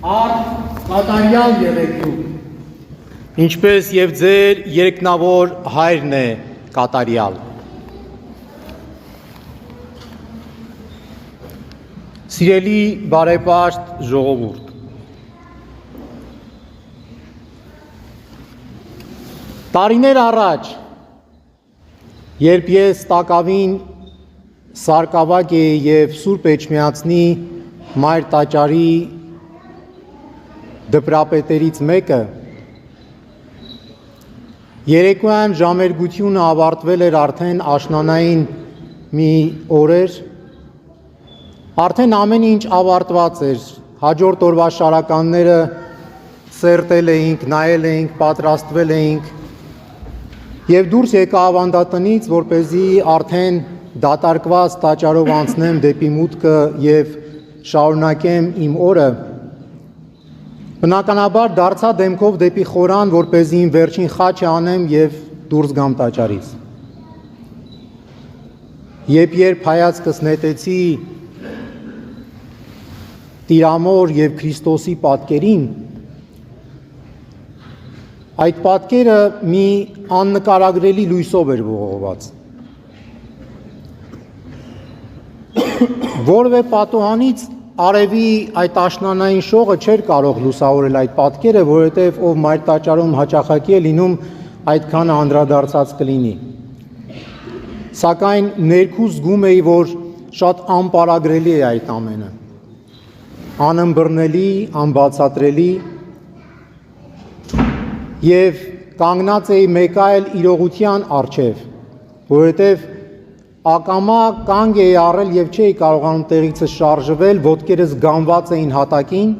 Արդ կատարյալ եղեք դուք, ինչպես եւ ձեր երկնավոր հայրն է կատարյալ։ Սիրելի բարեպաշտ ժողովուրդ, տարիներ առաջ, երբ ես տակավին սարկավակ էի եւ Սուրբ Էջմիածնի մայր տաճարի դպրապետերից մեկը, երեկոյան ժամերգությունը ավարտվել էր արդեն աշնանային մի օրեր, արդեն ամեն ինչ ավարտված էր, հաջորդ օրվա շարականները սերտել էինք, նայել էինք, պատրաստվել էինք եւ դուրս եկա ավանդատնից, որպեսզի արդեն դատարկված տաճարով անցնեմ դեպի մուտքը եւ շարունակեմ իմ օրը։ Բնականաբար դարձա դեմքով դեպի խորան, որպեսզի իմ վերջին խաչը անեմ եւ դուրս գամ տաճարից։ Երբ հայացքս նետեցի Տիրամոր եւ Քրիստոսի պատկերին, այդ պատկերը մի աննկարագրելի լույսով էր ողողված։ Որևէ պատոհանից արևի այդ աշնանային շողը չէր կարող լուսավորել այդ պատկերը, որովհետև ով մայր տաճարում հաճախակի է լինում, այդքան անդրադարձած կլինի։ Սակայն ներքուս զգում էի, որ շատ անպարագրելի է այդ ամենը, անըմբռնելի, անբացատրելի, եւ կանգնած էի մեկ այլ իրողության առջև, որովհետև ակամա կանգ էի առել եւ չէի կարողանում տեղիցս շարժվել, ոտքերս գանված էին հատակին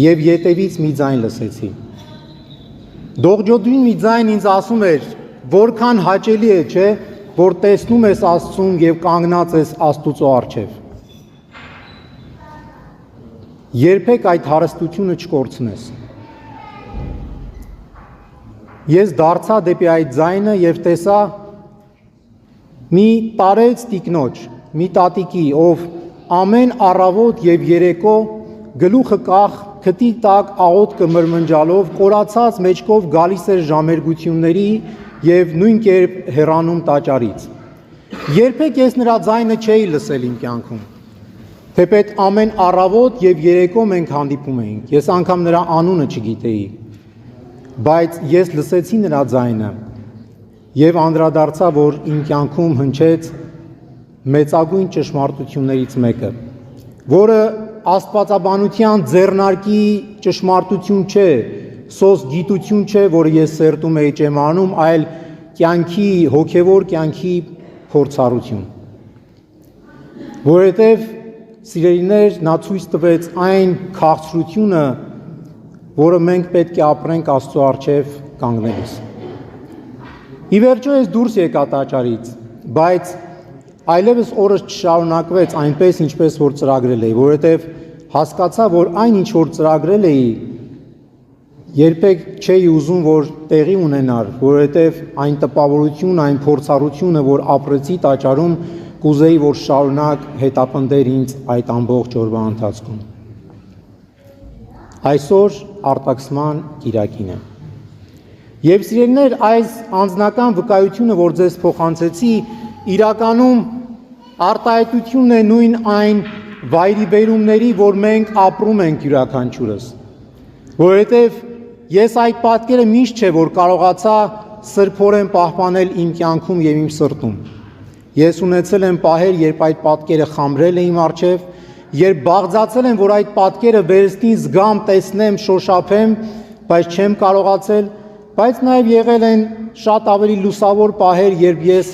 եւ ետևից մի ձայն լսեցի։ Դողջոդին մի ձայն ինձ ասում էր, որքան հաճելի է, չէ, որ տեսնում ես Աստծուն եւ կանգնած ես Աստուծո առջև։ Երբեք այդ հարստությունը չկորցնես։ Ես դարձա դեպի այդ ձայնը եւ տեսա մի տարեց տիկնոջ, մի տատիկի, ով ամեն առավոտ եւ երեկո գլուխը կախ, քթի տակ աղոթքը մրմնջալով, կորացած մեջքով գալիս էր ժամերգությունների եւ նույն կերպ հեռանում տաճարից։ Երբեք ես նրա ձայնը չէի լսել իմ կյանքում, թեպետ ամեն առավոտ եւ երեկո մենք հանդիպում էինք, ես անգամ նրա անունը չգիտեի, բայց ես լսեցի նրա ձայնը եւ անդրադարձա, որ իմ կյանքում հնչեց մեծագույն ճշմարտություններից մեկը, որը աստվածաբանության ձեռնարկի ճշմարտություն չէ, սոս գիտություն չէ, որը ես սերտում էի ճեմանում, այլ կյանքի, հոգևոր կյանքի փորձառություն։ Որովհետև սիրելիներ, նա ցույց տվեց այն քաղցրությունը, որը մենք պետք է ապրենք Աստծո առջև կանգնելիս։ Ի վերջո ես դուրս եկա տաճարից, բայց այլևս օրս չշարունակվեց այնպես, ինչպես որ ծրագրել էի, որովհետև հասկացա, որ այն, ինչ որ ծրագրել էի, երբեք չէի ուզում, որ տեղի ունենար, որովհետև այն տպավորություն, այն փորձառությունը, որ ապրեցի տաճարում, կուզեի, որ շարունակ հետապնդեր ինձ այդ ամբողջ օրվա ընթացքում։ Այսօր արտաքսման կիրակին է։ Եվ սիրելիներ, այս անձնական վկայությունը, որ ձեզ փոխանցեցի, իրականում արտահայտությունն է նույն այն վայրիբերումների, որ մենք ապրում ենք յուրաքանչյուրս։ Որովհետև ես այդ պատկերը միշտ չէ, որ կարողացա սրբորեն պահպանել իմ կյանքում եւ իմ սրտում։ Ես ունեցել եմ պահեր, երբ այդ պատկերը խամրել է իմ առջև, երբ բաղձացել եմ, որ այդ պատկերը վերստին զգամ, տեսնեմ, շոշափեմ, բայց չեմ կարողացել, բայց նաև եղել են շատ ավելի լուսավոր պահեր, երբ ես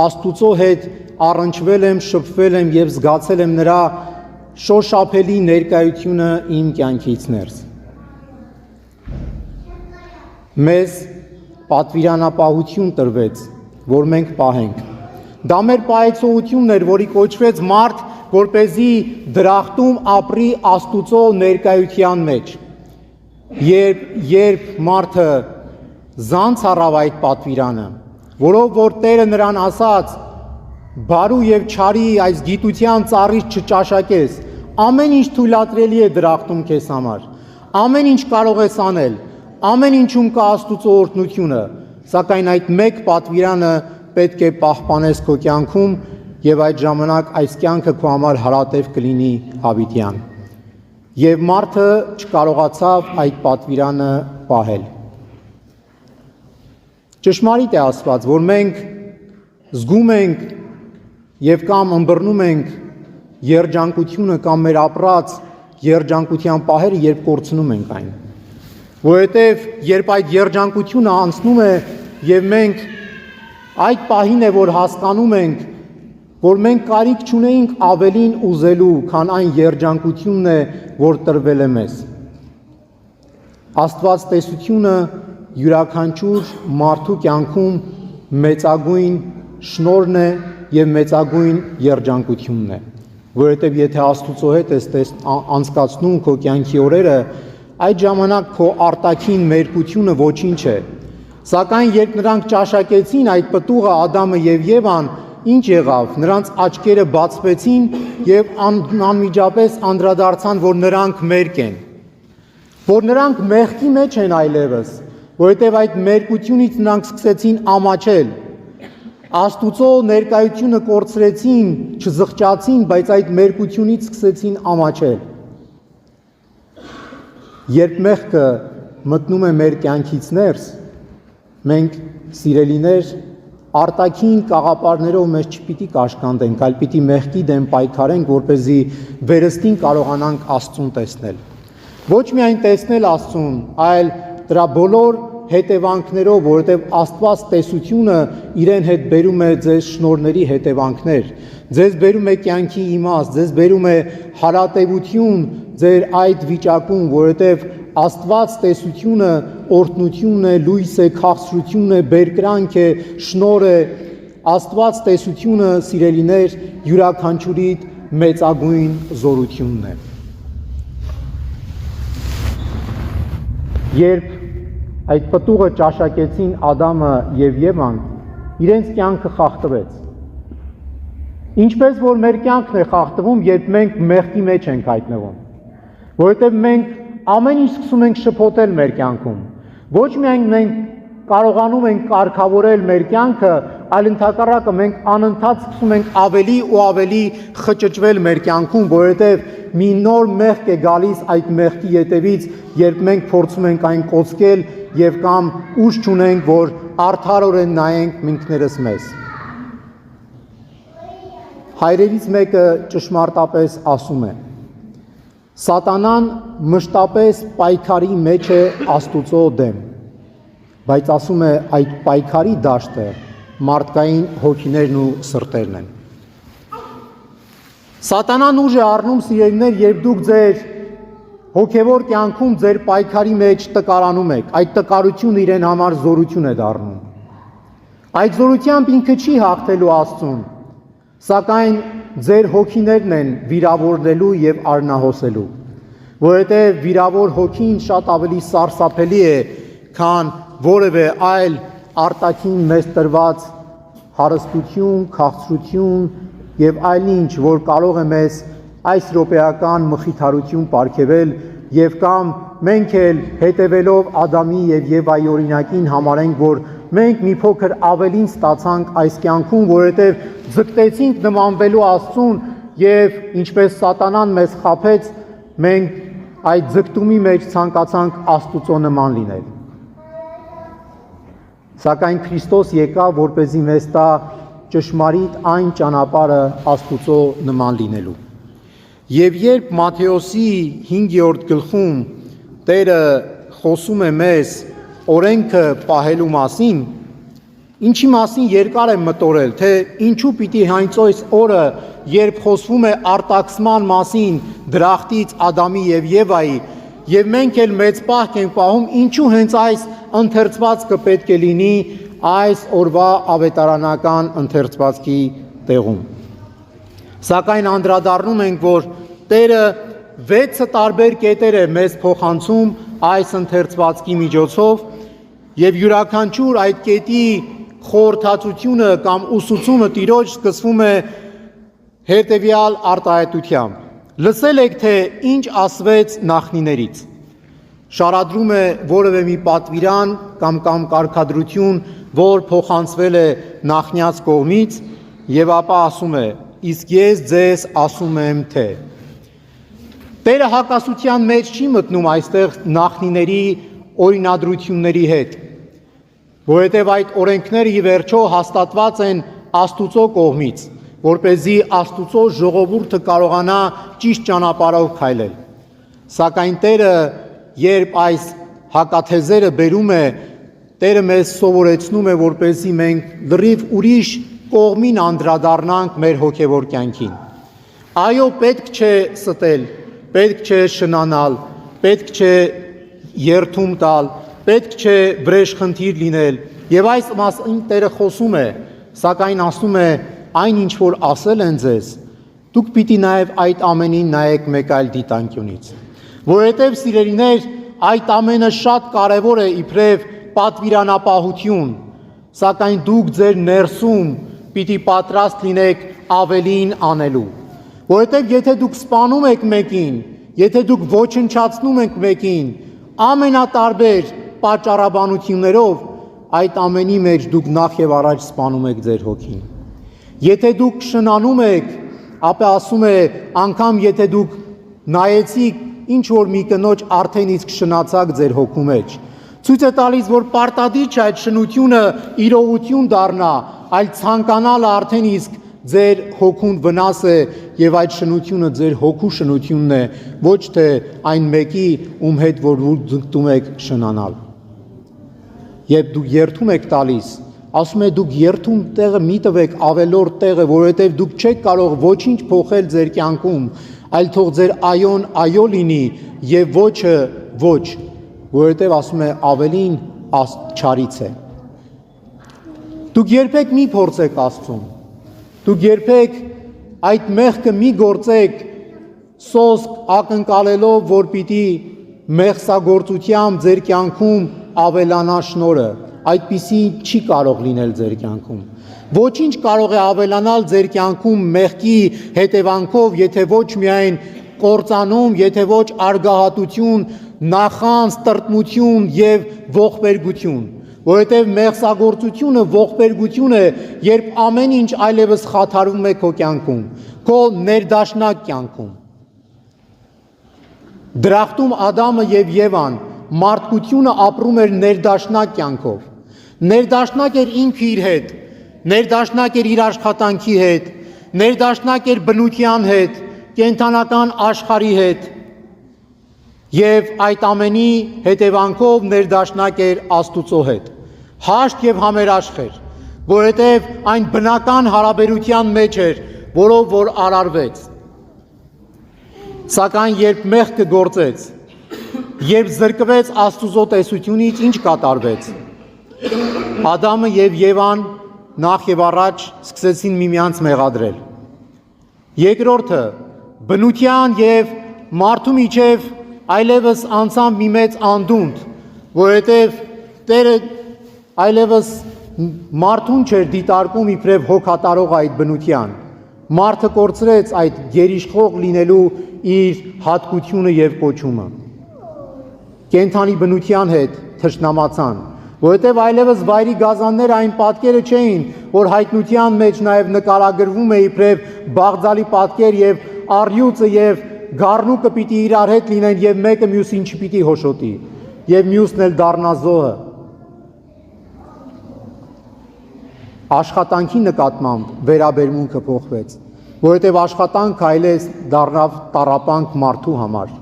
Աստուծո հետ առնչվել եմ, շփվել եմ եւ զգացել եմ նրա շոշափելի ներկայությունը իմ կյանքից ներս։ Մեզ պատվիրանապահություն տրվեց, որ մենք պահենք։ Դա մեր պահեցողությունն էր, որի կոչվեց մարդ, որպեսզի դրախտում ապրի Աստուծո ներկայության մեջ։ Երբ մարդը զանց առավ այդ պատվիրանը, որով որ Տերը նրան ասաց, բարու եւ չարի այս գիտության ծառից չճաշակես, ամեն ինչ թույլատրելի է դրախտում քեզ համար, ամեն ինչ կարող ես անել, ամեն ինչում կա Աստուծո օրհնությունը, սակայն այդ մեկ պատվիրանը պետք է պահպանես քո կյանքում եւ այդ ժամանակ այս կյանքը քո համար հարատև կլինի հավիտյան։ Եվ մարդը չկարողացավ այդ պատվիրանը պահել։ Ճշմարիտ է ասված, որ մենք զգում ենք եւ կամ ըմբռնում ենք երջանկությունը կամ մեր ապրած երջանկության պահերը, երբ կորցնում ենք այն։ Որովհետև երբ այդ երջանկությունը անցնում է եւ մենք այդ պահին է, որ հասկանում ենք, որ մենք կարիք չունեինք ավելին ուզելու, քան այն երջանկությունն է, որ տրվել է մեզ։ Աստված տեսությունը յուրաքանչյուր մարդու կյանքում մեծագույն շնորհն է եւ մեծագույն երջանկությունն է, որովհետեւ եթե Աստուծո հետ ես անցկացնում քո կյանքի օրերը, այդ ժամանակ քո արտաքին մերկությունը ոչինչ է, սակայն երբ նրանք ճաշակեցին այդ պտուղը Ադամը եւ Եվան, ինչ եղավ, նրանց աչքերը բացվեցին եւ անմիջապես անդրադարձան, որ նրանք մերկ են, որ նրանք մեղքի մեջ են այլևս, որովհետեւ այդ մերկությունից նրանք սկսեցին ամաչել, Աստուծո ներկայությունը կորցրեցին, չզղջացին, բայց այդ մերկությունից սկսեցին ամաչել։ Երբ մեղքը մտնում է մեր կյանքից ներս, մենք սիրելիներ արտաքին կաղապարներով մեզ չպիտի կաշկանդենք, այլ պիտի մեղքի դեմ պայքարենք, որպեսզի վերստին կարողանանք Աստծուն տեսնել։ Ոչ միայն տեսնել Աստծուն, այլ դրա բոլոր հետևանքներով, որովհետև Աստված տեսությունը իրեն հետ բերում է ձեզ շնորհների հետևանքներ, ձեզ բերում է կյանքի իմաստ, ձեզ բերում է հարատևություն ձեր այդ վիճակում, որովհետև Աստված տեսությունը օրհնությունն է, լույս է, քաղցրություն է, բերկրանք է, շնորհ է, Աստված տեսությունը, սիրելիներ, յուրաքանչյուրի մեծագույն զորությունն է։ Երբ այդ պտուղը ճաշակեցին Ադամը եւ Եվան, իրենց կյանքը խախտվեց։ Ինչպես որ մեր կյանքն է խախտվում, երբ մենք մեղքի մեջ ենք հայտնվում, որովհետեւ մենք ամեն ինչ սկսում ենք շփոթել մեր կյանքում։ Ոչ միայն մենք կարողանում ենք կարգավորել մեր կյանքը, այլ ընդհակառակը մենք անընդհատ սկսում ենք ավելի ու ավելի խճճվել մեր կյանքում, որովհետև մի նոր մեղք է գալիս այդ մեղքի ետևից, երբ մենք փորձում ենք այն կոծկել եւ կամ ուժ չունենք, որ արդարորեն նայենք ինքներս մեզ։ Հայրերից մեկը ճշմարտապես ասում է. Սատանան մշտապես պայքարի մեջ է Աստուծո դեմ, բայց ասում է այդ պայքարի դաշտը մարդկային հոգիներն ու սրտերն են։ Սատանան ուժ է առնում, սիրելիներ, երբ դուք ձեր հոգևոր կյանքում ձեր պայքարի մեջ տկարանում եք, այդ տկարությունը իրեն համար զորություն է դառնում։ Այդ զորությամբ ինքը չի հաղթելու Աստծուն, սակայն ձեր հոգիներն են վիրավորելու եւ արնահոսելու, որովհետեւ վիրավոր հոգին շատ ավելի սարսափելի է, քան որևէ այլ արտաքին մեզ տրված հարստություն, քաղցրություն եւ այլ ինչ, որ կարող է մեզ այս րոպեական մխիթարություն պարգևել եւ կամ մենք էլ հետևելով Ադամի եւ Եվայի օրինակին համարենք, որ մենք մի փոքր ավելին ստացանք այս կյանքում, որովհետեւ ձգտեցինք նմանվելու Աստծուն եւ ինչպես Սատանան մեզ խաբեց, մենք այդ ձգտումի մեջ ցանկացանք Աստուծո նման լինել։ Սակայն Քրիստոս եկավ, որպեսզի մեզ տա ճշմարիտ այն ճանապարհը Աստուծո նման լինելու։ Եվ երբ Մատթեոսի 5-րդ գլխում Տերը խոսում է մեզ օրենքը պահելու մասին, ինչի մասին երկար եմ մտորել, թե ինչու պիտի հենց այս օրը, երբ խոսվում է արտաքսման մասին դրախտից Ադամի եւ Եվայի, եւ մենք էլ մեծ պահք ենք պահում, ինչու հենց այս ընթերցվածքը պետք է լինի այս օրվա ավետարանական ընթերցվածքի տեղում։ Սակայն անդրադառնում ենք, որ Տերը 6 տարբեր կետեր է մեզ փոխանցում այս ընթերցվածքի միջոցով եւ յուրաքանչյուր այդ կետի խորհրդածությունը կամ ուսուցումը Տիրոջ սկսվում է հետեւյալ արտահայտությամբ. Լսել եք, թե ինչ ասվեց նախնիներից։ Շարադրում է որևէ մի պատվիրան կամ կարգադրություն, որ փոխանցվել է նախնյաց կողմից, եւ ապա ասում է. իսկ ես ձեզ ասում եմ, թե Տերը հակասության մեջ չի մտնում այստեղ նախնիների օրինադրությունների հետ, որովհետև այդ օրենքները ի վերջո հաստատված են Աստուծո կողմից, որպեսզի Աստուծո ժողովուրդը կարողանա ճիշտ ճանապարհով քայլել։ Սակայն Տերը, երբ այս հակաթեզերը բերում է, Տերը մեզ սովորեցնում է, որպեսզի մենք լրիվ ուրիշ կողմին անդրադառնանք մեր հոգևոր կյանքին։ Այո, պետք չէ ստել, պետք չէ շնանալ, պետք չէ երթում տալ, պետք չէ վրեժխնդիր լինել, եւ այս մասին Տերը խոսում է, սակայն ասում է, այն ինչ որ ասել են ձեզ, դուք պիտի նաեւ այդ ամենին նայեք մեկ այլ դիտանկյունից, որովհետեւ սիրելիներ, այդ ամենը շատ կարեւոր է իբրև պատվիրանապահություն, սակայն դուք ձեր ներսում պիտի պատրաստ լինեք ավելին անելու, որովհետև եթե դուք սպանում եք մեկին, եթե դուք ոչնչացնում եք մեկին, ամենատարբեր պատճառաբանություններով, այդ ամենի մեջ դուք նախ եւ առաջ սպանում եք ձեր հոգին։ Եթե դուք շնանում եք, ապա ասում է, անգամ եթե դուք նայեցիք ինչ որ մի կնոջ արդեն իսկ շնացակ ձեր հոգու մեջ, ցույց է տալիս, որ պարտադիր չէ այդ շնությունը իրողություն դառնա, այլ ցանկանալը արդեն իսկ ձեր հոգուն վնաս է եւ այդ շնությունը ձեր հոգու շնությունն է, ոչ թե այն մեկի, ում հետ որ ձգտում եք շնանալ։ Երբ դուք երթում եք տալիս, ասում է դուք երթում տեղը մի տվեք ավելորդ տեղը, որովհետեւ դուք չեք կարող ոչինչ փոխել ձեր կյանքում, այլ թող ձեր այոն այո լինի եւ ոչը ոչ, որովհետեւ ասում է ավելին չարից է։ Դուք երբեք մի փորձեք Աստծուն, դուք երբեք այդ մեղքը մի գործեք սոսկ ակնկալելով, որ պիտի մեղսագործությամբ ձեր կյանքում ավելանա շնորհը, այդպիսի չի կարող լինել ձեր կյանքում։ Ոչինչ կարող է ավելանալ ձեր կյանքում մեղքի հետևանքով, եթե ոչ միայն կործանում, եթե ոչ արգահատություն, նախանձ, տրտմություն եւ ողբերգություն, որովհետեւ մեղսագործությունը ողբերգություն է, երբ ամեն ինչ այլևս խաթարվում է քո կյանքում, քո ներդաշնակ կյանքում։ Դրախտում Ադամը եւ Եվան մարդկությունը ապրում էր ներդաշնակ կյանքով։ Ներդաշնակ էր ինքը իր հետ, ներդաշնակ էր իր աշխատանքի հետ, ներդաշնակ էր բնության հետ, կենդանական աշխարհի հետ եւ այդ ամենի հետևանքով ներդաշնակ էր Աստուծո հետ։ Հաշտ եւ համերաշխ էր, որովհետեւ այն բնական հարաբերության մեջ էր, որով որ արարվեց։ Սակայն երբ մեղքը գործեց, երբ զրկվեց Աստուծո տեսությունից, ինչ կատարվեց։ Ադամը եւ Եվան նախ եւ առաջ սկսեցին միմյանց մեղադրել։ Երկրորդը բնության եւ մարդու միջև այլևս անցան մի մեծ անդունդ, որովհետև Տերը այլևս մարդուն չէր դիտարկում իբրև հոգատարող այդ բնության։ Մարդը կորցրեց այդ գերիշխող լինելու իր հատկությունը եւ կոչումը։ Կենդանի բնության հետ թշնամացան, որովհետև այլևս վայրի գազանները այն պատկերը չէին, որ հայտնության մեջ նաև նկարագրվում է իբրև բաղձալի պատկեր եւ առյուծը եւ գառնուկը պիտի իրար հետ լինեն եւ մեկը մյուսին չպիտի հոշոտի եւ մյուսն էլ դառնա զոհը։ Աշխատանքի նկատմամբ վերաբերմունքը փոխվեց, որովհետև աշխատանքը այլևս դառնավ տառապանք մարդու համար։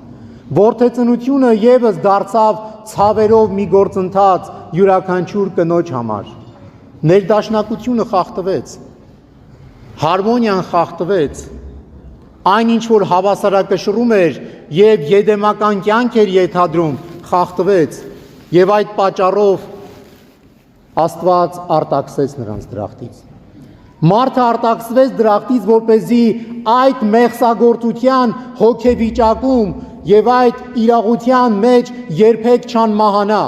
Որդեծնությունը եւս դարձավ ցավերով մի գործընթաց յուրաքանչյուր կնոջ համար։ Ներդաշնակությունը խախտվեց, հարմոնիան խախտվեց, այն ինչ որ հավասարակշռում էր եւ եդեմական կյանք էր ենթադրում, խախտվեց եւ այդ պատճառով Աստված արտաքսեց նրանց դրախտից։ Մարդը արտաքսվեց դրախտից, որպեսզի այդ մեղսագործության հոգեվիճակում եւ այդ իրողության մեջ երբեք չանմահանա,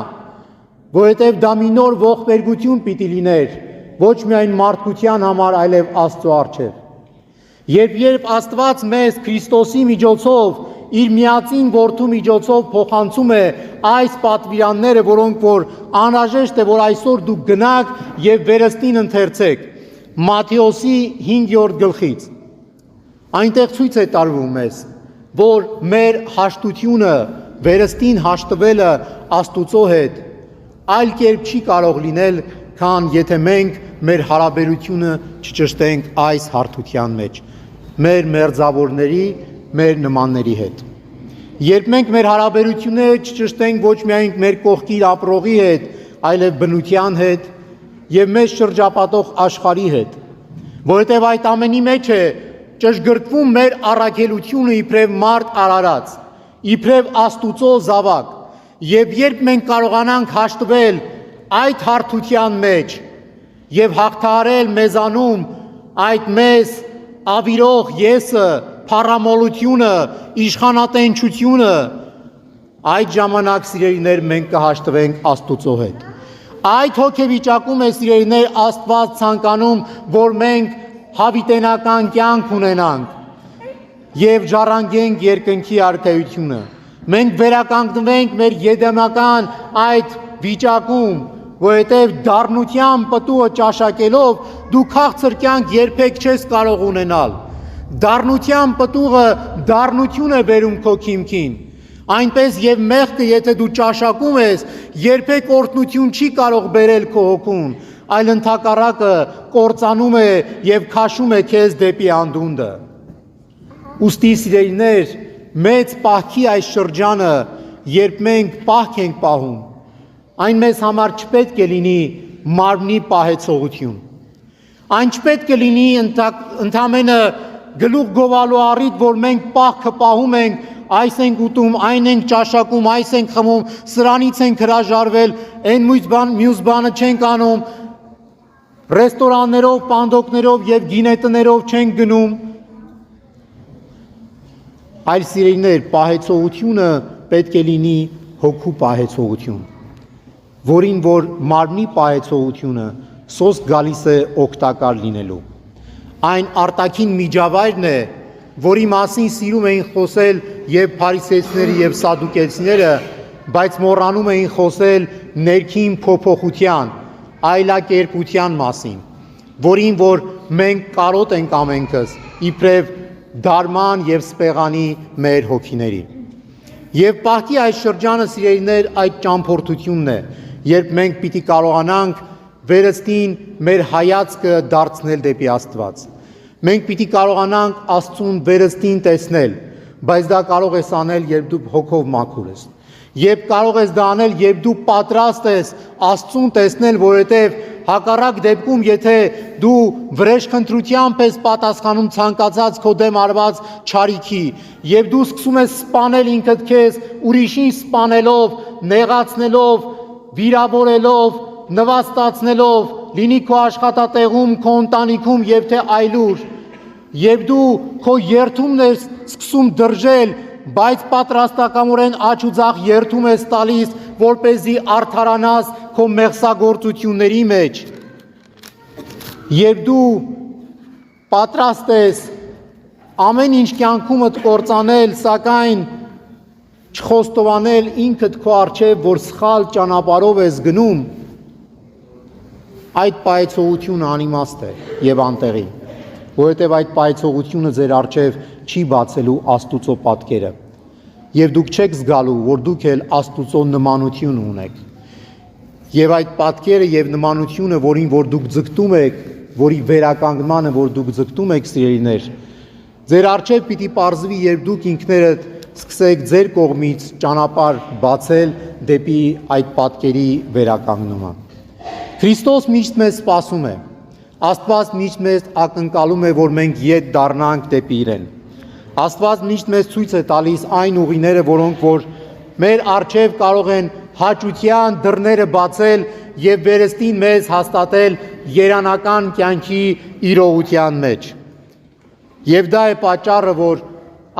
որովհետեւ դա մի նոր ողբերգություն պիտի լիներ ոչ միայն մարդկության համար, այլև Աստծո առջև։ Երբ Աստված մեզ Քրիստոսի միջոցով իր միածին որդու միջոցով փոխանցում է այս պատվիրանները, որոնք որ անհրաժեշտ է, որ այսօր դուք գնաք եւ վերստին ընթերցեք Մատթեոսի 5-րդ գլխից, այնտեղ ցույց է տալվում մեզ, որ մեր հաշտությունը, վերստին հաշտվելը Աստուծո հետ այլ կերպ չի կարող լինել, քան եթե մենք մեր հարաբերությունը չճշտենք այս հարթության մեջ, մեր մերձավորների, մեր նմանների հետ։ Երբ մենք մեր հարաբերությունները չճշտենք ոչ միայն մեր կողքին ապրողի հետ, այլև բնության հետ եւ մեզ շրջապատող աշխարհի հետ, որովհետեւ այդ ամենի մեջ է ճշգրտվում մեր առաքելությունը իբրև մարդ արարած, իբրև Աստուծո զավակ, եւ երբ մենք կարողանանք հաշտվել այդ հարթության մեջ եւ հաղթահարել մեզանում այդ մեզ ավիրող եսը, փառամոլությունը, իշխանատենչությունը, այդ ժամանակ սիրելիներ մենք կհաշտվենք Աստուծո հետ։ Այդ հոգեվիճակում է սիրելիներ Աստված ցանկանում, որ մենք հավիտենական կյանք ունենանք եւ ժառանգենք երկնքի արքայությունը։ Մենք վերականգնվենք մեր եդեմական այդ վիճակում, որովհետև դառնության պտուղը ճաշակելով դու քաղցր կյանք երբեք չես կարող ունենալ։ Դառնության պտուղը դառնություն է բերում քո քիմքին։ Այնպես եւ մեղքը, եթե դու ճաշակում ես, երբեք օրհնություն չի կարող բերել քո հոգուն, այլ ընդհակառակը կործանում է եւ քաշում է քեզ դեպի անդունդը։ Ուստի սիրելիներ, մեծ պահքի այս շրջանը, երբ մենք պահք ենք պահում, այն մեզ համար չպետք է լինի մարմնի պահեցողություն։ Այն չպետք է լինի ընդամենը գլուխ գովալու առիթ, որ մենք պահքը պահում ենք, այս ենք ուտում, այն ենք ճաշակում, այս ենք խմում, սրանից ենք հրաժարվել, այն մյուս բանը չենք անում, ռեստորաններով, պանդոկներով եւ գինետներով չենք գնում։ Այլ սիրելիներ, պահեցողությունը պետք է լինի հոգու պահեցողություն, որին որ մարմնի պահեցողությունը սոսկ գալիս է օգտակար լինելու։ Այն արտաքին միջավայրն է, որի մասին սիրում էին խոսել եւ փարիսեցիները եւ սադուկեցիները, բայց մոռանում էին խոսել ներքին փոփոխության, այլակերպության մասին, որին որ մենք կարոտ ենք ամենքս, իբրև դարման եւ սպեղանի մեր հոգիների։ Եվ պահքի այս շրջանը սիրելիներ այդ ճամփորդությունն է, երբ մենք պիտի կարողանանք վերստին մեր հայացքը դարձնել դեպի Աստված։ Մենք պիտի կարողանանք Աստծուն վերստին տեսնել, բայց դա կարող ես անել, երբ դու հոգով մաքուր ես։ Երբ կարող ես դա անել, երբ դու պատրաստ ես Աստծուն տեսնել, որովհետև հակառակ դեպքում, եթե դու վրեժխնդրությամբ ես պատասխանում ցանկացած քո դեմ արված չարիքի, եւ դու սկսում ես սպանել ինքդ քեզ, ուրիշին սպանելով, նեղացնելով, վիրավորելով, նվաստացնելով, լինի քո աշխատատեղում, քո ընտանիքում եւ թե այլուր, եւ դու քո երթումն ես սկսում դրժել, բայց պատրաստակամորեն աջ ու ձախ երթում ես տալիս, որպեսզի արդարանաս քո մեղսագործությունների մեջ, եւ դու պատրաստ ես ամեն ինչ կյանքումդ կործանել, սակայն չխոստովանել ինքդ քո առջև, որ սխալ ճանապարհով ես գնում, այդ պայծողությունը անիմաստ է եւ անտեղի, որովհետեւ այդ պայծողությունը ձեր առջև չի բացելու Աստուծո պատկերը, եւ դուք չեք զգալու, որ դուք էլ Աստուծո նմանություն ունեք, եւ այդ պատկերը եւ նմանությունը, որին որ դուք ձգտում եք, որի վերականգնմանը, որ դուք ձգտում եք, սիրելիներ, ձեր առջև պիտի պարզվի, երբ դուք ինքներդ սկսեք ձեր կողմից ճանապարհ բացել դեպի այդ պատկերի վերականգնումը։ Քրիստոս միշտ մեզ սպասում է, Աստված միշտ մեզ ակնկալում է, որ մենք ետ դառնանք դեպի իրեն։ Աստված միշտ մեզ ցույց է տալիս այն ուղիները, որոնք որ մեր առջև կարող են հաճության դռները բացել եւ վերստին մեզ հաստատել երանական կյանքի իրողության մեջ։ Եվ դա է պատճառը, որ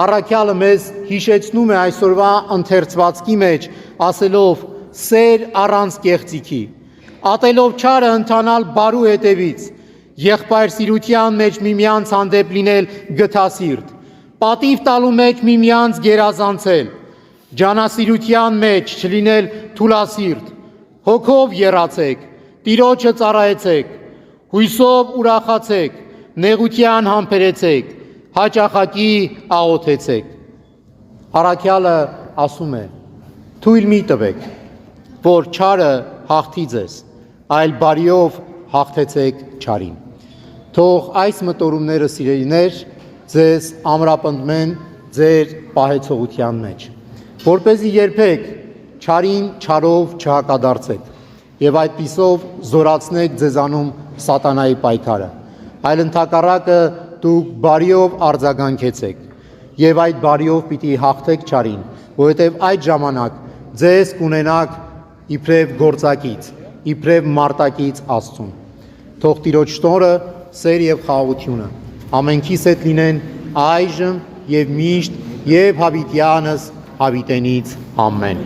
առաքյալը մեզ հիշեցնում է այսօրվա ընթերցվածքի մեջ, ասելով սեր առանց կեղծիքի, ատելով չարը ընթանալ բարու հետևից եղբայրսիրության մեջ միմյանց հանդեպ լինել գթասիրտ, պատիվ տալու մեջ միմյանց գերազանցել, ջանասիրության մեջ չլինել թուլասիրտ, հոգով եռացեք, Տիրոջը ծառայեցեք, հույսով ուրախացեք, նեղության համբերեցեք, հաճախակի աղոթեցեք։ Առաքյալը ասում է. թույլ մի տվեք, որ չարը հաղթի ձեզ, այլ բարիով հաղթեցեք չարին։ Թող այս մտորումները, սիրելիներ, ձեզ ամրապնդեն ձեր պահեցողության մեջ, որպեսզի երբեք չարին չարով չհակադարձեք եւ այդպիսով զորացնեք ձեզանում սատանայի պայքարը, այլ ընդհակառակը դուք բարիով արձագանքեցեք եւ այդ բարիով պիտի հաղթեք չարին, որովհետեւ այդ ժամանակ ձեզ կունենաք իբրև գործակից, իբրև մարտակից Աստծուն։ Թող Տիրոջ շնորհը, սեր եւ խաղաղությունը ամենքիս հետ լինեն այժմ եւ միշտ եւ հավիտյանս հավիտենից ամեն։